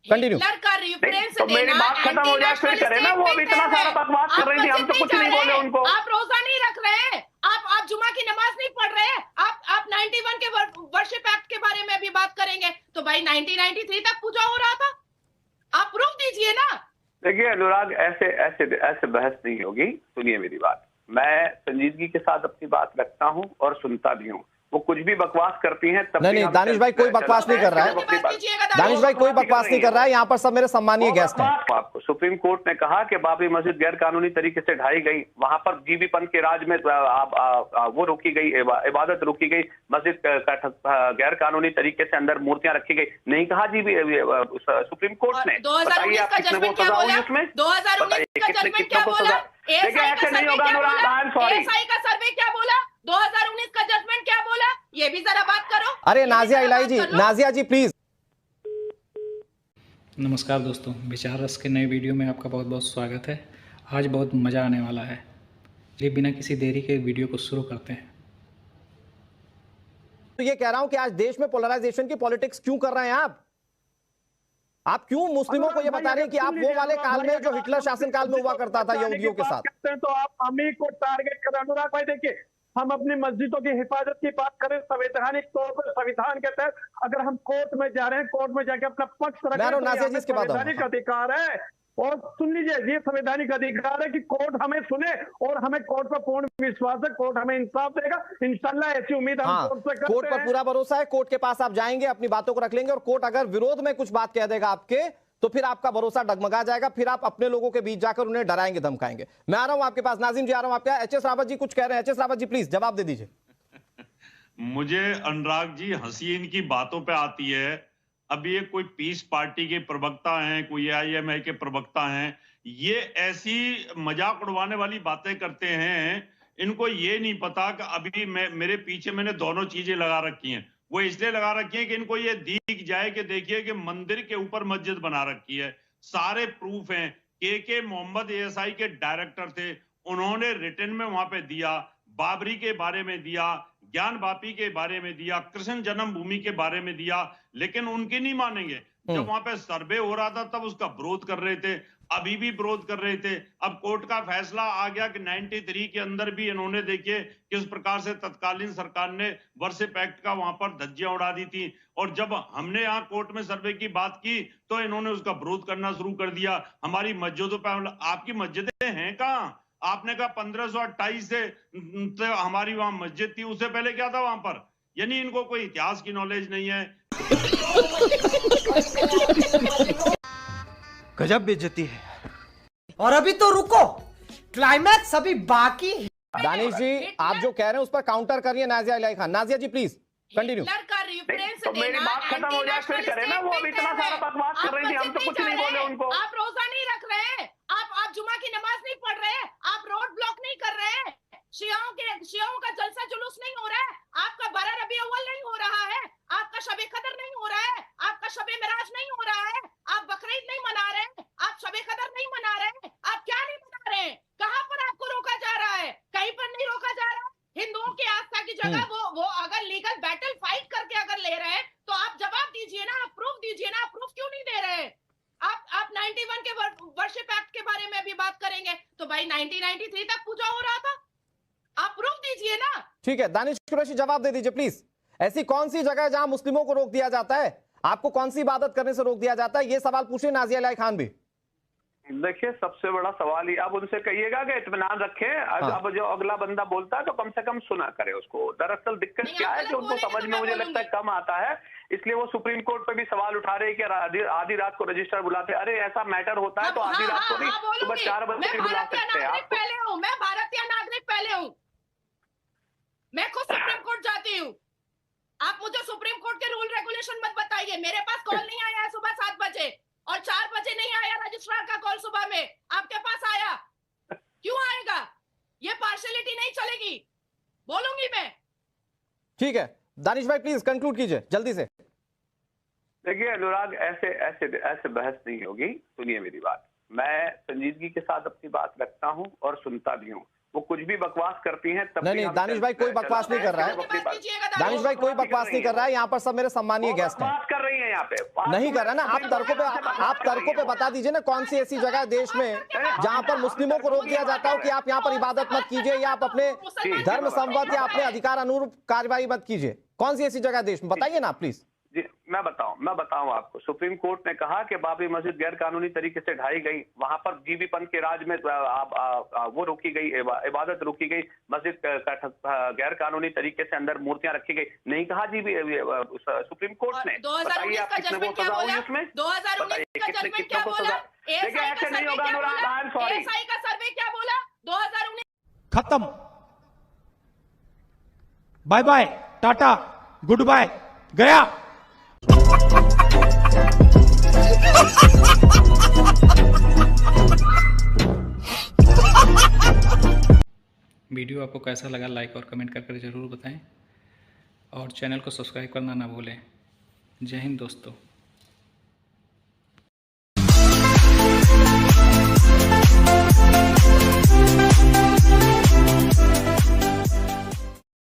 Continue. Hitler का reference तो मेरी देना बात खत्म हो जाए फिर करे ना। वो अब इतना सारा बकवास कर रही थी, हम तो कुछ नहीं बोले उनको। आप रोजा नहीं रख रहे हैं, आप जुमा की नमाज नहीं पढ़ रहे हैं, आप 91 के वर्शिप एक्ट के बारे में भी बात करेंगे तो भाई 1993 तक पूजा हो रहा था, आप प्रूफ दीजिए ना। देखिए अनुराग, ऐसे ऐसे ऐसे बहस नहीं होगी। सुनिए मेरी बात, मैं संजीदगी के साथ अपनी बात रखता हूँ और सुनता भी हूँ। वो कुछ भी बकवास करती हैं तब नहीं, दानिश भाई कोई बकवास नहीं कर रहा है। दानिश भाई कोई बकवास नहीं कर रहा है, यहाँ पर सब मेरे सम्मानीय गेस्ट हैं। आपको सुप्रीम कोर्ट ने कहा कि बाबरी मस्जिद गैर कानूनी तरीके से ढाई गई, वहां पर जीबी पंथ के राज में वो रोकी गई, इबादत रोकी गई, मस्जिद गैर कानूनी तरीके से अंदर मूर्तियां रखी गई। नहीं कहा जीबी सुप्रीम कोर्ट ने। 2019 का जजमेंट क्या बोला? 2019 का जजमेंट क्या बोला? ऐसे नहीं होगा Anurag, I am sorry. ASI का सर्वे क्या बोला? 2019 का जजमेंट क्या बोला? ये भी जरा बात करो। अरे नाजिया इलाही जी, नाजिया जी प्लीज। नमस्कार दोस्तों, विचार रस के नए वीडियो में आपका बहुत बहुत स्वागत है। आज बहुत मज़ा आने वाला है। ये बिना किसी देरी के वीडियो को शुरू करते हैं। तो ये कह रहा हूं कि आज देश में पोलराइजेशन की पॉलिटिक्स क्यों कर रहे हैं आप क्यों मुस्लिमों को ये बता रहे हैं कि आप वो वाले काल में जो हिटलर शासन काल में हुआ करता था यहूदियों के साथ? तो आप हम ही को टारगेट कर। अनुराग भाई देखिए, हम अपनी मस्जिदों की हिफाजत की बात करें संवैधानिक तौर पर, संविधान के तहत अगर हम कोर्ट में जा रहे हैं, कोर्ट में जाके अपना पक्ष रखें तो संवैधानिक अधिकार है। और सुन लीजिए, ये संवैधानिक अधिकार है कि कोर्ट हमें सुने और हमें कोर्ट पर पूर्ण विश्वास है, कोर्ट हमें इंसाफ देगा इंशाल्लाह। ऐसी उम्मीद हम कोर्ट से करते हैं। कोर्ट पर पूरा भरोसा है, कोर्ट के पास आप जाएंगे, अपनी बातों को रख लेंगे और कोर्ट अगर विरोध में कुछ बात कह देगा आपके तो फिर आपका भरोसा डगमगा जाएगा, फिर आप अपने लोगों के बीच जाकर उन्हें डराएंगे धमकाएंगे। मैं आ रहा हूं आपके पास, नाजिम जी आ रहा हूं आपके। एचएस रावत जी कुछ कह रहे हैं। एचएस रावत जी प्लीज जवाब दे दीजिए। मुझे अनुराग जी हंसी इनकी बातों पे आती है। अब ये कोई पीस पार्टी के प्रवक्ता हैं, कोई आईएमआई के प्रवक्ता हैं, ये ऐसी मजाक उड़वाने वाली बातें करते हैं। इनको ये नहीं पता कि अभी मेरे पीछे मैंने दोनों चीजें लगा रखी हैं। वो इसलिए लगा रखी है कि इनको ये दिख जाए कि देखिए कि मंदिर के ऊपर मस्जिद बना रखी है। सारे प्रूफ हैं। के मोहम्मद एएसआई के डायरेक्टर थे, उन्होंने रिटर्न में वहां पे दिया, बाबरी के बारे में दिया, ज्ञान वापी के बारे में दिया, कृष्ण जन्मभूमि के बारे में दिया, लेकिन उनकी नहीं मानेंगे। जब वहां पे सर्वे हो रहा था तब उसका विरोध कर रहे थे, अभी भी विरोध कर रहे थे। अब कोर्ट का फैसला आ गया कि 93 के अंदर भी इन्होंने देखिए किस प्रकार से तत्कालीन सरकार ने वर्शिप एक्ट का वहां पर धज्जियां उड़ा दी थी। और जब हमने यहाँ कोर्ट में सर्वे की बात की तो इन्होंने उसका विरोध करना शुरू कर दिया। हमारी मस्जिदों पर, आपकी मस्जिदें हैं कहाँ? आपने कहा 1528 से हमारी वहां मस्जिद थी, उससे पहले क्या था वहां पर? यानी इनको कोई इतिहास की नॉलेज नहीं है। गजब बेइज्जती है। और अभी तो रुको, क्लाइमैक्स अभी बाकी है। दानिश जी आप जो कह रहे हैं उस पर काउंटर करिए नाजिया इलाही खान। नाजिया जी प्लीज कंटिन्यू। हिटलर का रेफरेंस तो मेरी बात खत्म हो जाए फिर करे ना। वो अब इतना सारा बकवास कर रही थी, हम तो कुछ नहीं बोले उनको। आप रोजा नहीं रख रहे हैं, आप जुमा की नमाज नहीं पढ़ रहे हैं, आप रोड ब्लॉक नहीं कर रहे हैं, शियाओं का जलसा जुलूस नहीं हो रहा है, आपका 12 रबी अव्वल नहीं हो रहा है, आपका शबे कदर नहीं हो रहा है, आपका शबे मिराज नहीं हो रहा है, आप बकरीद नहीं मना रहे हैं, आप शबे कदर नहीं मना रहे हैं, आप क्या नहीं मना रहे हैं? कहां पर आपको रोका जा रहा है? कहीं पर नहीं रोका जा रहा। हिंदुओं की आस्था की जगह वो अगर लीगल बैटल फाइट करके अगर ले रहे हैं तो आप जवाब दीजिए ना, आप प्रूफ दीजिए ना। आप प्रूफ क्यों नहीं दे रहे? आप 91 के वर्शिप एक्ट के बारे में भी बात करेंगे तो भाई 1993 तक पूजा हो रहा था, आप प्रूफ दीजिए ना। ठीक है, दानिश कुरैशी जवाब दे दीजिए प्लीज। ऐसी कौन सी जगह है जहां मुस्लिमों को रोक दिया जाता है? आपको कौन सी इबादत करने से रोक दिया जाता है? ये सवाल पूछिए नाजिया इलाही खान भी। देखिए सबसे बड़ा सवाल ही, आप उनसे कहिएगा कि इत्मीनान रखें। अब जो अगला बंदा बोलता है तो कम से कम सुना करे उसको। दरअसल दिक्कत क्या है कि उनको समझ में मुझे लगता है कम आता है, इसलिए वो सुप्रीम कोर्ट पे भी सवाल उठा रहे हैं कि आधी रात को रजिस्ट्रार बुलाते। अरे ऐसा मैटर होता है तो आधी रात को नहीं, सुबह 4 बजे भी बुला सकते हैं। मैं भारतीय नागरिक पहले हूँ, मैं खुद सुप्रीम कोर्ट जाती हूँ। आप मुझे सुप्रीम कोर्ट के रूल रेगुलेशन मत बताइए। मेरे पास कॉल नहीं आया है सुबह 7 बजे और 4 बजे नहीं आया रजिस्ट्रार का कॉल सुबह में, आपके पास आया। क्यों आएगा? ये पार्शियलिटी नहीं चलेगी, बोलूंगी मैं। ठीक है दानिश भाई प्लीज कंक्लूड कीजिए जल्दी से। देखिए अनुराग, ऐसे ऐसे ऐसे बहस नहीं होगी। सुनिए मेरी बात, मैं संजीदगी के साथ अपनी बात रखता हूँ और सुनता भी हूँ। वो कुछ भी बकवास करती हैं। तब नहीं, दानिश भाई कोई बकवास नहीं कर रहा है। दानिश भाई कोई बकवास नहीं कर रहा है। यहाँ पर सब मेरे सम्मानीय गेस्ट हैं। बकवास कर रही है यहाँ पे, नहीं कर रहा ना। आप तर्कों पे बता दीजिए ना, कौन सी ऐसी जगह है देश में जहां पर मुस्लिमों को रोक दिया जाता हो कि आप यहाँ पर इबादत मत कीजिए, या आप अपने धर्म संवत या अपने अधिकार अनुरूप कार्रवाई मत कीजिए। कौन सी ऐसी जगह देश में, बताइए ना प्लीज। जी मैं बताऊं आपको। सुप्रीम कोर्ट ने कहा कि बाबरी मस्जिद गैर कानूनी तरीके से ढाई गई, वहां पर जीबी पंथ के राज में वो रोकी गई, इबादत रोकी गई, मस्जिद गैर कानूनी तरीके से अंदर मूर्तियां रखी गई। नहीं कहा जीबी सुप्रीम कोर्ट ने। 2019 का जजमेंट क्या बोला? 2019 का जजमेंट क्या बोला? देखिए ऐसे नहीं होगा Anurag, I am sorry. ASI का सर्वे क्या बोला? 2019 खत्म, bye bye, tata, good bye, गया। वीडियो आपको कैसा लगा लाइक और कमेंट करके ज़रूर बताएं, और चैनल को सब्सक्राइब करना ना भूलें। जय हिंद दोस्तों।